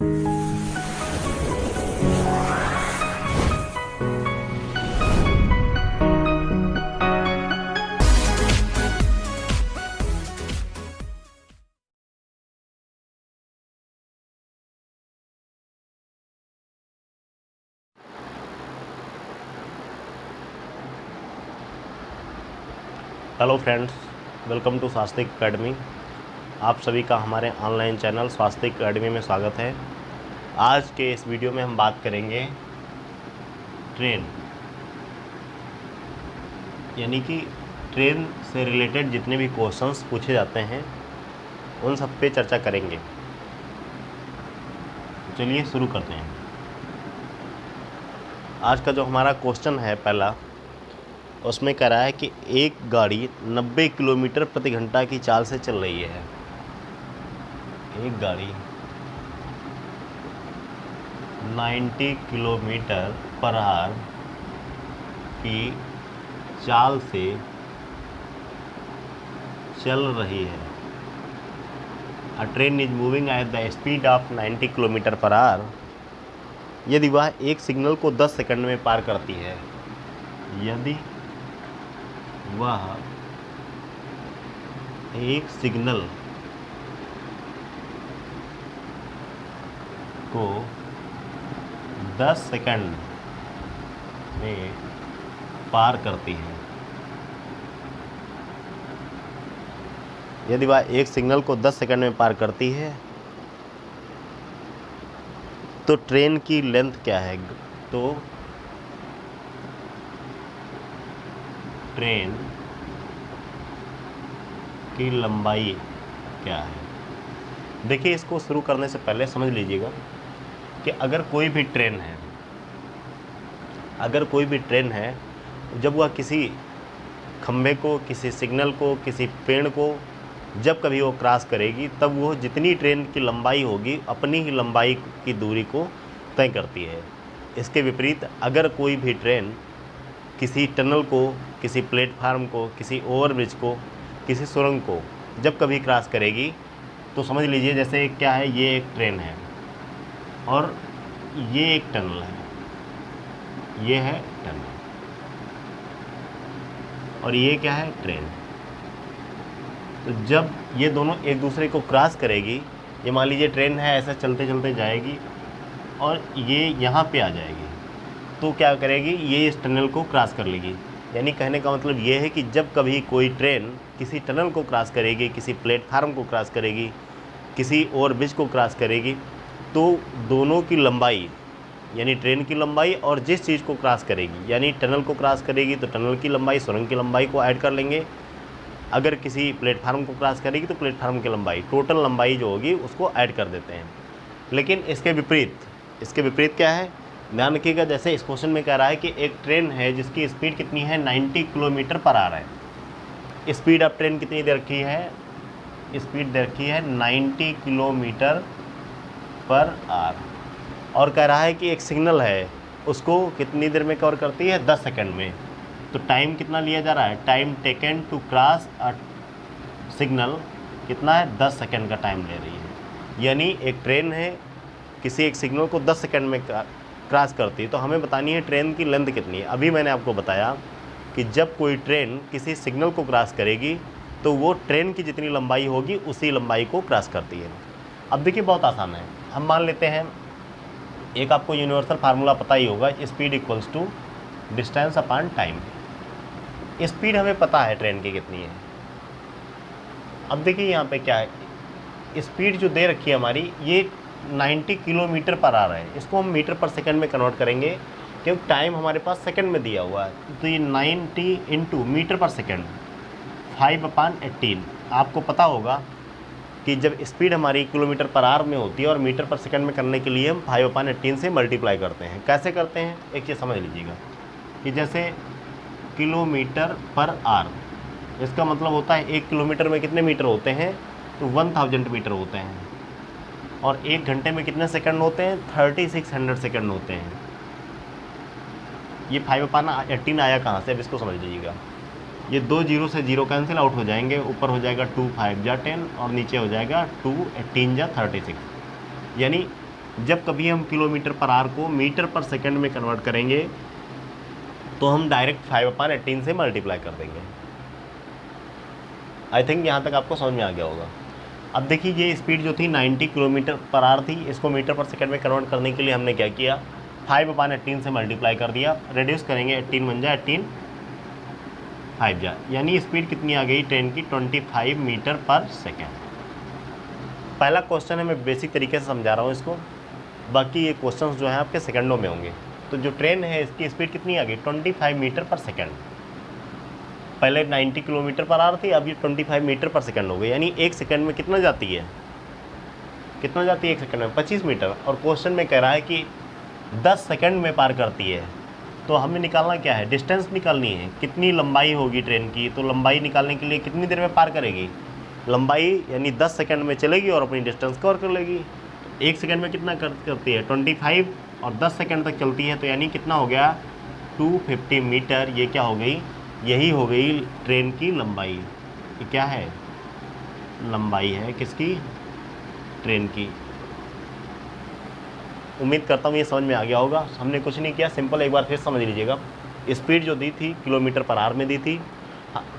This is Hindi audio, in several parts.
Hello friends, welcome to Swastik Academy. आप सभी का हमारे ऑनलाइन चैनल स्वास्तिक एकेडमी में स्वागत है। आज के इस वीडियो में हम बात करेंगे ट्रेन, यानी कि ट्रेन से रिलेटेड जितने भी क्वेश्चंस पूछे जाते हैं उन सब पे चर्चा करेंगे। चलिए शुरू करते हैं। आज का जो हमारा क्वेश्चन है पहला, उसमें कह रहा है कि एक गाड़ी 90 किलोमीटर प्रति घंटा की चाल से चल रही है। एक गाड़ी 90 किलोमीटर पर आवर की चाल से चल रही है। अ train is moving at the speed of 90 kilometre per our यदि वह एक सिग्नल को 10 सेकंड में पार करती है। यदि वह एक सिग्नल को 10 सेकंड में पार करती है। यदि वह एक सिग्नल को 10 सेकंड में पार करती है तो ट्रेन की लेंथ क्या है? तो ट्रेन की लंबाई क्या है? देखिए, इसको शुरू करने से पहले समझ लीजिएगा कि अगर कोई भी ट्रेन है, जब वह किसी खंभे को, किसी सिग्नल को, किसी पेड़ को जब कभी वो क्रॉस करेगी, तब वो जितनी ट्रेन की लंबाई होगी अपनी ही लंबाई की दूरी को तय करती है। इसके विपरीत अगर कोई भी ट्रेन किसी टनल को, किसी प्लेटफार्म को, किसी ओवरब्रिज को, किसी सुरंग को जब कभी क्रॉस करेगी तो समझ लीजिए जैसे क्या है, ये एक ट्रेन है और ये एक टनल है, ये है टनल और ये क्या है, ट्रेन। तो जब ये दोनों एक दूसरे को क्रॉस करेगी, ये मान लीजिए ट्रेन है, ऐसा चलते चलते जाएगी और ये यहाँ पे आ जाएगी, तो क्या करेगी, ये इस टनल को क्रॉस कर लेगी। यानी कहने का मतलब ये है कि जब कभी कोई ट्रेन किसी टनल को क्रॉस करेगी, किसी प्लेटफार्म को क्रॉस करेगी, किसी ओवरब्रिज को क्रॉस करेगी, तो दोनों की लंबाई, यानी ट्रेन की लंबाई और जिस चीज़ को क्रॉस करेगी, यानी टनल को क्रॉस करेगी तो टनल की लंबाई, सुरंग की लंबाई को ऐड कर लेंगे। अगर किसी प्लेटफार्म को क्रॉस करेगी तो प्लेटफार्म की लंबाई, टोटल लंबाई जो होगी उसको ऐड कर देते हैं। लेकिन इसके विपरीत क्या है, ध्यान रखिएगा। जैसे इस क्वेश्चन में कह रहा है कि एक ट्रेन है जिसकी स्पीड कितनी है, 90 किलोमीटर पर आवर है। स्पीड ऑफ ट्रेन कितनी दे रखी है? स्पीड दे रखी है 90 किलोमीटर पर आवर और कह रहा है कि एक सिग्नल है, उसको कितनी देर में कवर करती है, 10 सेकंड में। तो टाइम कितना लिया जा रहा है? Time taken to cross a signal कितना है? 10 सेकंड का टाइम ले रही है। यानी एक ट्रेन है, किसी एक सिग्नल को 10 सेकंड में क्रॉस करती है, तो हमें बतानी है ट्रेन की लेंथ कितनी है। अभी मैंने आपको बताया कि जब कोई ट्रेन किसी सिग्नल को क्रॉस करेगी तो वो ट्रेन की जितनी लंबाई होगी उसी लंबाई को क्रॉस करती है। अब देखिए, बहुत आसान है। हम मान लेते हैं, एक आपको यूनिवर्सल फार्मूला पता ही होगा, speed equals to distance upon time. Speed हमें पता है ट्रेन की कितनी है। अब देखिए यहाँ पे क्या है, स्पीड जो दे रखी है हमारी, ये 90 किलोमीटर पर आवर है। इसको हम मीटर पर सेकंड में कन्वर्ट करेंगे क्योंकि टाइम हमारे पास सेकंड में दिया हुआ है। तो ये 90 इंटू मीटर पर सेकंड 5/18। आपको पता होगा कि जब स्पीड हमारी किलोमीटर पर आवर में होती है और मीटर पर सेकंड में करने के लिए हम 5/18 से मल्टीप्लाई करते हैं। कैसे करते हैं, एक चीज़ समझ लीजिएगा कि जैसे किलोमीटर पर आवर, इसका मतलब होता है 1 किलोमीटर में कितने मीटर होते हैं, तो 1000 मीटर होते हैं। और 1 घंटे में कितने सेकंड होते हैं, 3600 सेकंड होते हैं। ये 5/18 आया कहाँ से, अब इसको समझ लीजिएगा। ये 2 जीरो से जीरो कैंसिल आउट हो जाएंगे, ऊपर हो जाएगा 2 5 जा 10 और नीचे हो जाएगा 2 18 जा 36। यानी जब कभी हम किलोमीटर पर आवर को मीटर पर सेकंड में कन्वर्ट करेंगे तो हम डायरेक्ट 5/18 से मल्टीप्लाई कर देंगे। आई थिंक यहाँ तक आपको समझ में आ गया होगा। अब देखिए ये स्पीड जो थी 90 किलोमीटर पर आवर थी, इसको मीटर पर सेकंड में कन्वर्ट करने के लिए हमने क्या किया, 5/18 से मल्टीप्लाई कर दिया। रिड्यूस करेंगे 18 बन जाए 18 5 जा, यानी स्पीड कितनी आ गई ट्रेन की 25 मीटर पर सेकेंड। पहला क्वेश्चन है, मैं बेसिक तरीके से समझा रहा हूँ इसको, बाकी ये क्वेश्चंस जो हैं आपके सेकंडों में होंगे। तो जो ट्रेन है इसकी स्पीड कितनी आ गई 25 मीटर पर सेकेंड। पहले 90 किलोमीटर पर आवर थी, अब ये 25 मीटर पर सेकंड हो गई, यानी एक सेकंड में कितना जाती है, कितना जाती है एक सेकंड में 25 मीटर। और क्वेश्चन में कह रहा है कि 10 सेकंड में पार करती है। तो हमें निकालना क्या है, डिस्टेंस निकालनी है, कितनी लंबाई होगी ट्रेन की। तो लंबाई निकालने के लिए कितनी देर में पार करेगी, लंबाई यानी 10 सेकंड में चलेगी और अपनी डिस्टेंस कवर कर लेगी। एक सेकंड में कितना करती है 25 और 10 सेकंड तक चलती है, तो यानी कितना हो गया 250 मीटर। ये क्या हो गई, यही हो गई ट्रेन की लंबाई। ये क्या है, लंबाई है किसकी, ट्रेन की। उम्मीद करता हूँ ये समझ में आ गया होगा। हमने कुछ नहीं किया, सिंपल एक बार फिर समझ लीजिएगा। स्पीड जो दी थी किलोमीटर पर आवर में दी थी,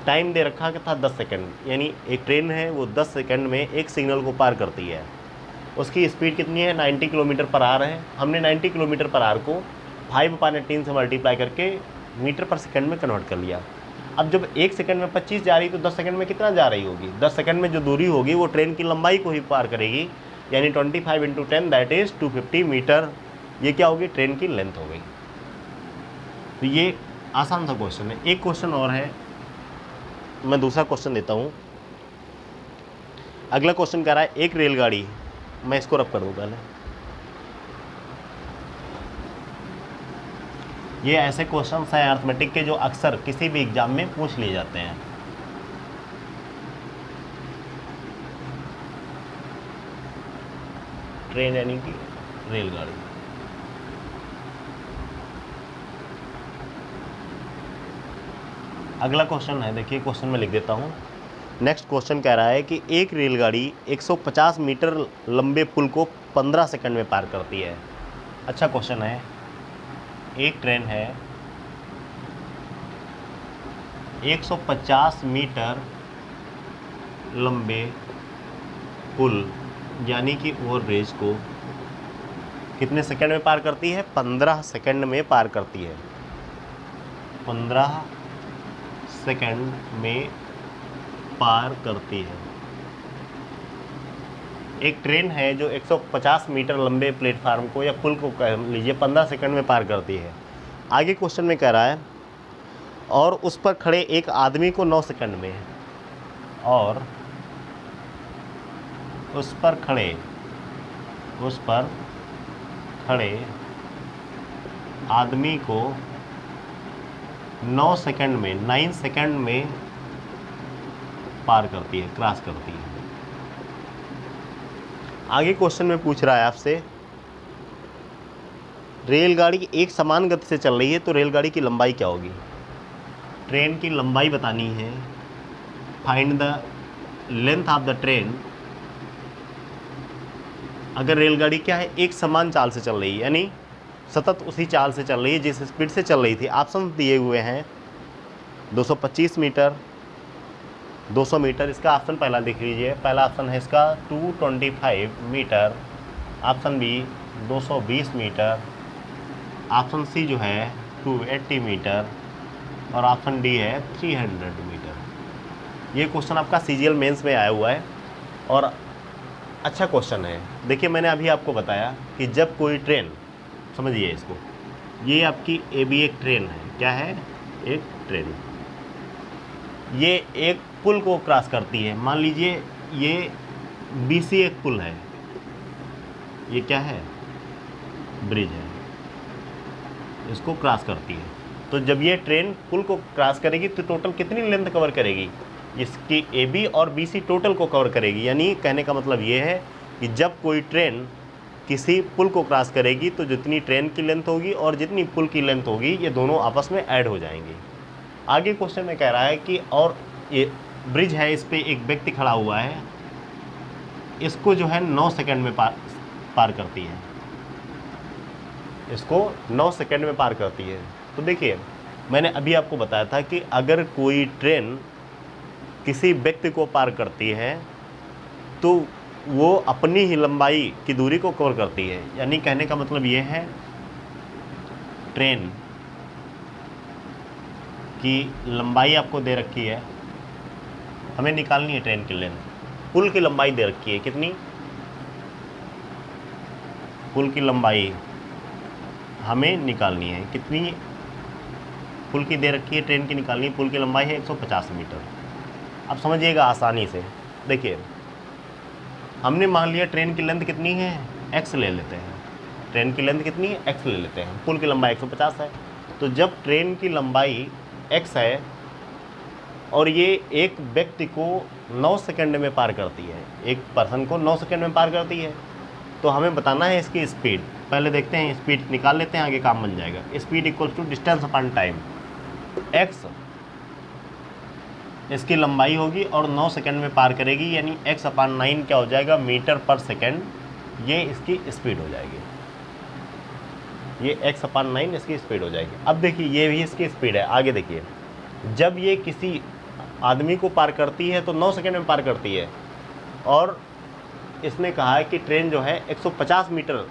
टाइम दे रखा था 10 सेकंड, यानी एक ट्रेन है वो 10 सेकंड में एक सिग्नल को पार करती है। उसकी स्पीड कितनी है 90 किलोमीटर पर आवर है। हमने 90 किलोमीटर पर आवर को 5/18 से मल्टीप्लाई करके मीटर पर सेकंड में कन्वर्ट कर लिया। अब जब एक सेकंड में 25 जा रही तो 10 सेकंड में कितना जा रही होगी, 10 सेकंड में जो दूरी होगी वो ट्रेन की लंबाई को ही पार करेगी, यानी 25 × 10 दैट इज़ 250 मीटर। ये क्या होगी, ट्रेन की लेंथ हो गई। तो ये आसान सा क्वेश्चन है। एक क्वेश्चन और है, मैं दूसरा क्वेश्चन देता हूँ। अगला क्वेश्चन कह रहा है एक रेलगाड़ी, मैं इसको रब कर दूँ पहले। ये ऐसे क्वेश्चंस हैं अर्थमेटिक के जो अक्सर किसी भी एग्जाम में पूछ लिए जाते हैं। ट्रेन यानी कि रेलगाड़ी। अगला क्वेश्चन है, देखिए क्वेश्चन में लिख देता हूँ। नेक्स्ट क्वेश्चन कह रहा है कि एक रेलगाड़ी 150 मीटर लंबे पुल को 15 सेकंड में पार करती है। अच्छा क्वेश्चन है। एक ट्रेन है 150 मीटर लंबे पुल यानी कि ओवरब्रिज को कितने सेकंड में पार करती है, 15 सेकंड में पार करती है। 15 सेकंड में पार करती है। एक ट्रेन है जो 150 मीटर लंबे प्लेटफार्म को या पुल को कह लीजिए 15 सेकंड में पार करती है। आगे क्वेश्चन में कह रहा है और उस पर खड़े एक आदमी को 9 सेकंड में, और उस पर खड़े आदमी को 9 सेकंड में 9 सेकंड में पार करती है, क्रॉस करती है। आगे क्वेश्चन में पूछ रहा है आपसे, रेलगाड़ी एक समान गति से चल रही है तो रेलगाड़ी की लंबाई क्या होगी। ट्रेन की लंबाई बतानी है। Find the length of the train. अगर रेलगाड़ी क्या है एक समान चाल से चल रही है, यानी सतत उसी चाल से चल रही है जिस स्पीड से चल रही थी। ऑप्शन दिए हुए हैं 225 मीटर, 200 मीटर। इसका ऑप्शन पहला देख लीजिए। पहला ऑप्शन है इसका 225 metre, option B 220 metre, option C जो है 280 मीटर और ऑप्शन डी है 300 मीटर। ये क्वेश्चन आपका CGL मेंस में आया हुआ है और अच्छा क्वेश्चन है। देखिए मैंने अभी आपको बताया कि जब कोई ट्रेन, समझिए इसको, ये आपकी AB एक ट्रेन है। क्या है, एक ट्रेन। ये एक पुल को क्रॉस करती है। मान लीजिए ये BC एक पुल है, ये क्या है, ब्रिज है, इसको क्रॉस करती है। तो जब ये ट्रेन पुल को क्रॉस करेगी तो टोटल कितनी लेंथ कवर करेगी, इसकी AB और BC टोटल को कवर करेगी। यानी कहने का मतलब ये है कि जब कोई ट्रेन किसी पुल को क्रॉस करेगी तो जितनी ट्रेन की लेंथ होगी और जितनी पुल की लेंथ होगी ये दोनों आपस में ऐड हो जाएंगी। आगे क्वेश्चन में कह रहा है कि और ये ब्रिज है, इस पर एक व्यक्ति खड़ा हुआ है, इसको जो है 9 सेकंड में पार करती है। इसको 9 सेकंड में पार करती है। तो देखिए, मैंने अभी आपको बताया था कि अगर कोई ट्रेन किसी व्यक्ति को पार करती है तो वो अपनी ही लंबाई की दूरी को कवर करती है। यानी कहने का मतलब ये है, ट्रेन की लंबाई आपको दे रखी है, हमें निकालनी है ट्रेन की लेंथ। पुल की लंबाई दे रखी है, कितनी? पुल की लंबाई हमें निकालनी है, कितनी पुल की दे रखी है, ट्रेन की निकालनी है। पुल की लंबाई है 150 मीटर। अब समझिएगा आसानी से, देखिए हमने मान लिया ट्रेन की लेंथ कितनी है, x ले लेते हैं। ट्रेन की लेंथ कितनी है, x ले लेते हैं। पुल की लंबाई 150 है। तो जब ट्रेन की लंबाई x है और ये एक व्यक्ति को 9 सेकंड में पार करती है, एक पर्सन को 9 सेकंड में पार करती है, तो हमें बताना है इसकी स्पीड। पहले देखते हैं, स्पीड निकाल लेते हैं, आगे काम बन जाएगा। Speed equals to distance upon time. x इसकी लंबाई होगी और 9 सेकंड में पार करेगी, यानी x अपॉन 9 क्या हो जाएगा, मीटर पर सेकंड। ये इसकी स्पीड हो जाएगी, ये x अपॉन 9 इसकी स्पीड हो जाएगी। अब देखिए ये भी इसकी स्पीड है। आगे देखिए, जब ये किसी आदमी को पार करती है तो 9 सेकंड में पार करती है, और इसने कहा है कि ट्रेन जो है 150 मीटर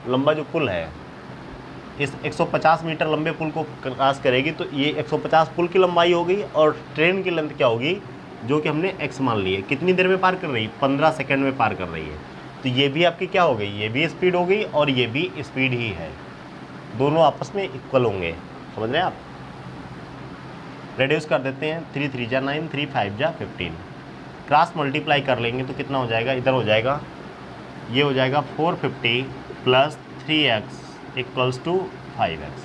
लंबा जो पुल है, इस 150 मीटर लंबे पुल को क्रॉस करेगी। तो ये 150 पुल की लंबाई हो गई, और ट्रेन की लेंथ क्या होगी, जो कि हमने x मान ली है। कितनी देर में पार कर रही है, 15 सेकंड में पार कर रही है। तो ये भी आपकी क्या हो गई, ये भी स्पीड हो गई और ये भी स्पीड ही है, दोनों आपस में इक्वल होंगे। समझ रहे हैं आप? रेड्यूस कर देते हैं, 3 3 जा 9, 3 5 जा 15। क्रॉस मल्टीप्लाई कर लेंगे तो कितना हो जाएगा, इधर हो जाएगा, ये हो जाएगा 450 plus 3x equals to 5x।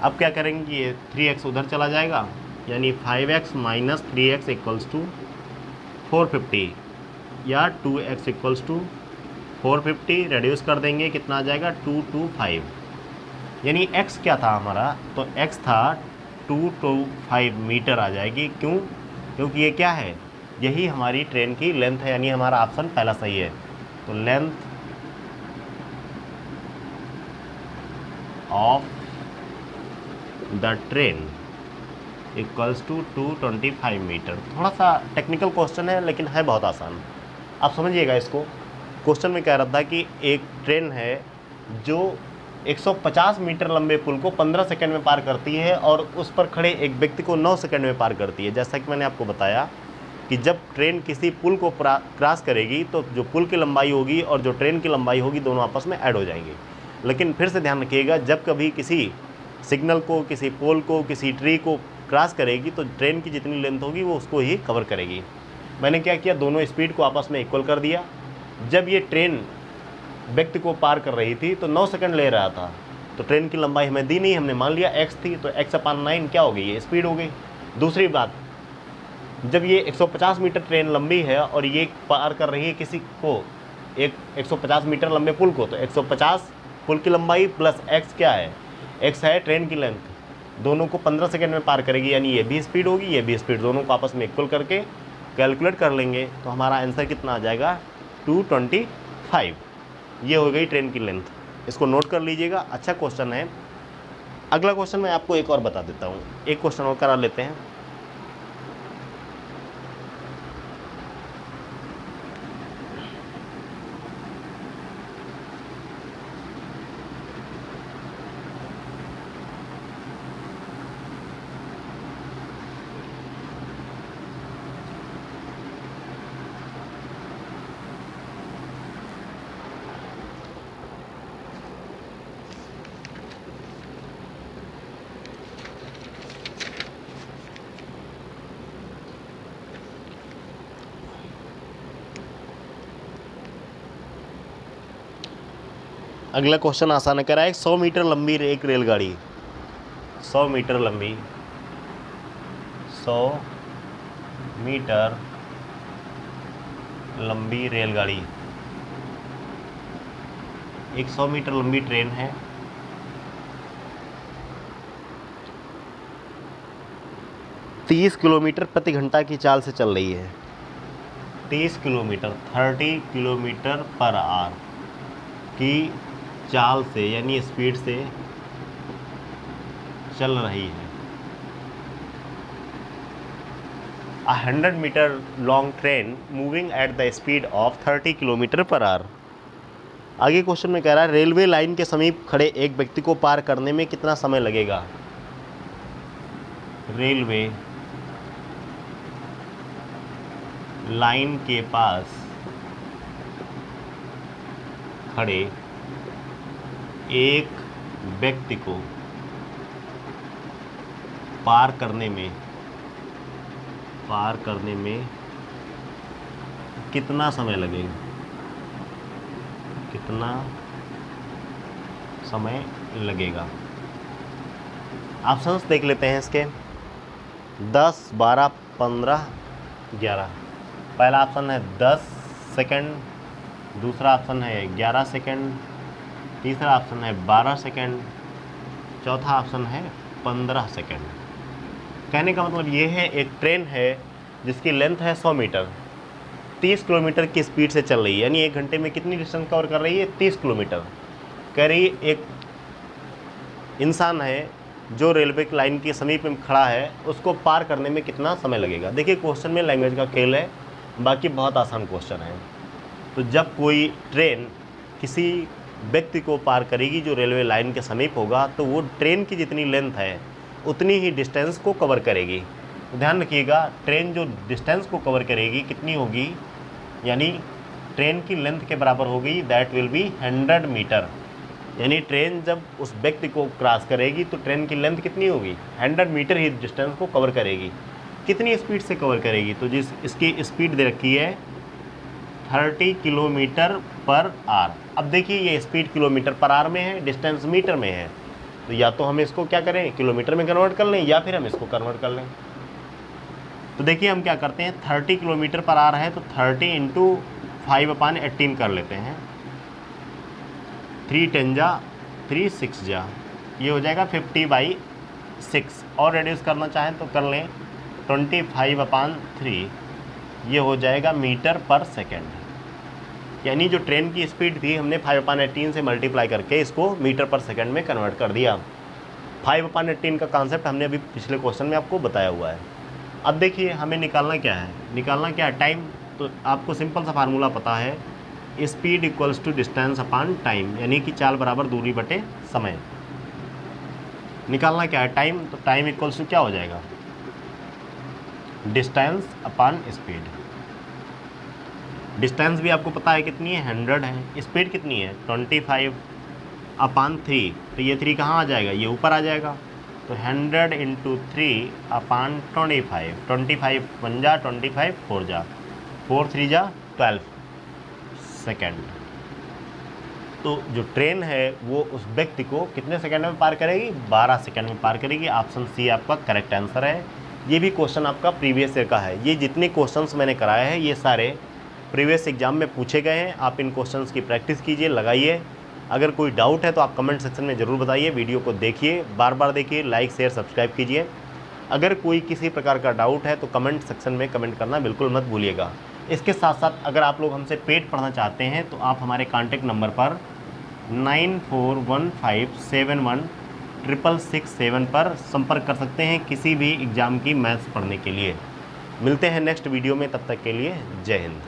अब क्या करेंगे, ये 3x उधर चला जाएगा, यानी 5x minus 3x equals to 450, या 2x इक्वल्स टू 450। रेड्यूस कर देंगे, कितना आ जाएगा, 225। यानी x क्या था हमारा, तो x था 225 मीटर आ जाएगी। क्यों? क्योंकि ये क्या है, यही हमारी ट्रेन की लेंथ है, यानी हमारा ऑप्शन पहला सही है। तो length of the train equals to 225 metre. थोड़ा सा टेक्निकल क्वेश्चन है, लेकिन है बहुत आसान। आप समझिएगा इसको। क्वेश्चन में कह रहा था कि एक ट्रेन है जो 150 मीटर लंबे पुल को 15 सेकंड में पार करती है, और उस पर खड़े एक व्यक्ति को 9 सेकंड में पार करती है। जैसा कि मैंने आपको बताया कि जब ट्रेन किसी पुल को क्रॉस करेगी तो जो पुल की लंबाई होगी और जो ट्रेन की लंबाई होगी दोनों आपस में ऐड हो जाएंगे। लेकिन फिर से ध्यान रखिएगा, जब कभी किसी सिग्नल को, किसी पोल को, किसी ट्री को क्रॉस करेगी तो ट्रेन की जितनी लेंथ होगी वो उसको ही कवर करेगी। मैंने क्या किया, दोनों स्पीड को आपस में इक्वल कर दिया। जब ये ट्रेन व्यक्ति को पार कर रही थी तो 9 सेकंड ले रहा था, तो ट्रेन की लंबाई हमें दी नहीं, हमने मान लिया x थी, तो x अपॉन 9 क्या हो गई, ये स्पीड हो गई। दूसरी बात, जब ये 150 मीटर ट्रेन लंबी है और ये पार कर रही है किसी को, एक 150 मीटर लंबे पुल को, तो 150 पुल की लंबाई प्लस x क्या है, x है ट्रेन की लेंथ, दोनों को 15 सेकंड में पार करेगी, यानी ये भी स्पीड होगी, ये भी स्पीड, दोनों को आपस में इक्वल करके कैलकुलेट कर लेंगे तो हमारा आंसर कितना आ जाएगा, 225। ये हो गई ट्रेन की लेंथ। इसको नोट कर लीजिएगा, अच्छा क्वेश्चन है। अगला क्वेश्चन मैं आपको एक और बता देता हूँ, एक क्वेश्चन और करा लेते हैं। अगला क्वेश्चन आसान है, कह रहा है 100 मीटर लंबी एक रेलगाड़ी, 100 मीटर लंबी, 100 मीटर लंबी रेलगाड़ी, एक 100 मीटर लंबी ट्रेन है, 30 किलोमीटर प्रति घंटा की चाल से चल रही है। 30 किलोमीटर 30 किलोमीटर पर आवर की चाल से यानी स्पीड से चल रही है। A 100 metre long train moving at the speed of 30 kilometre per hour. आगे क्वेश्चन में कह रहा है रेलवे लाइन के समीप खड़े एक व्यक्ति को पार करने में कितना समय लगेगा। रेलवे लाइन के पास खड़े एक व्यक्ति को पार करने में कितना समय लगेगा, कितना समय लगेगा। ऑप्शंस देख लेते हैं इसके 10, 12, 15, 11। पहला ऑप्शन है 10 सेकंड, दूसरा ऑप्शन है 11 सेकंड, तीसरा ऑप्शन है 12 सेकंड, चौथा ऑप्शन है 15 सेकंड। कहने का मतलब ये है एक ट्रेन है जिसकी लेंथ है 100 मीटर, 30 किलोमीटर की स्पीड से चल रही है, यानी 1 घंटे में कितनी डिस्टेंस कवर कर रही है, 30 किलोमीटर। कह रही एक इंसान है जो रेलवे की लाइन के समीप में खड़ा है, उसको पार करने में कितना समय लगेगा। देखिए क्वेश्चन में लैंग्वेज का खेल है, बाकी बहुत आसान क्वेश्चन है। तो जब कोई ट्रेन किसी व्यक्ति को पार करेगी जो रेलवे लाइन के समीप होगा, तो वो ट्रेन की जितनी लेंथ है उतनी ही डिस्टेंस को कवर करेगी। तो ध्यान रखिएगा, ट्रेन जो डिस्टेंस को कवर करेगी कितनी होगी, यानी ट्रेन की लेंथ के बराबर होगी, दैट विल बी 100 मीटर। यानी ट्रेन जब उस व्यक्ति को क्रॉस करेगी तो ट्रेन की लेंथ कितनी होगी, 100 मीटर ही डिस्टेंस को कवर करेगी। कितनी स्पीड से कवर करेगी, तो जिस इसकी स्पीड दे रखी है 30 किलोमीटर पर आवर। अब देखिए ये स्पीड किलोमीटर पर आवर में है, डिस्टेंस मीटर में है, तो या तो हम इसको क्या करें, किलोमीटर में कन्वर्ट कर लें, या फिर हम इसको कन्वर्ट कर लें। तो देखिए हम क्या करते हैं, 30 किलोमीटर पर आवर है तो 30 इंटू 5/18 कर लेते हैं। 3 10 जा 3 6 जा, ये हो जाएगा 50/6। और रेड्यूस करना चाहें तो कर लें, 25/3, ये हो जाएगा मीटर पर सेकेंड। यानी जो ट्रेन की स्पीड थी हमने 5/18 से मल्टीप्लाई करके इसको मीटर पर सेकंड में कन्वर्ट कर दिया। 5/18 का कॉन्सेप्ट हमने अभी पिछले क्वेश्चन में आपको बताया हुआ है। अब देखिए हमें निकालना क्या है, टाइम। तो आपको सिंपल सा फार्मूला पता है, speed equals to distance upon time, यानी कि चाल बराबर दूरी बटे समय। निकालना क्या है, टाइम। तो टाइम इक्वल्स टू क्या हो जाएगा, डिस्टेंस अपॉन स्पीड। डिस्टेंस भी आपको पता है कितनी है, 100 है। स्पीड कितनी है, 25/3। तो ये 3 कहाँ आ जाएगा, ये ऊपर आ जाएगा। तो 100 इंटू 3/25, 25 1 जा 25 4 जा 4 3 जा 12 सेकेंड। तो जो ट्रेन है वो उस व्यक्ति को कितने सेकंड में पार करेगी, 12 सेकंड में पार करेगी। ऑप्शन सी आपका करेक्ट आंसर है। ये भी क्वेश्चन आपका प्रीवियस ईयर का है। ये जितने क्वेश्चंस मैंने कराए हैं ये सारे प्रीवियस एग्जाम में पूछे गए हैं। आप इन क्वेश्चंस की प्रैक्टिस कीजिए, लगाइए। अगर कोई डाउट है तो आप कमेंट सेक्शन में ज़रूर बताइए। वीडियो को देखिए, बार बार देखिए, लाइक शेयर सब्सक्राइब कीजिए। अगर कोई किसी प्रकार का डाउट है तो कमेंट सेक्शन में कमेंट करना बिल्कुल मत भूलिएगा। इसके साथ साथ अगर आप लोग हमसे पेड पढ़ना चाहते हैं तो आप हमारे कॉन्टैक्ट नंबर पर 9415716667 पर संपर्क कर सकते हैं किसी भी एग्ज़ाम की मैथ्स पढ़ने के लिए। मिलते हैं नेक्स्ट वीडियो में, तब तक के लिए जय हिंद।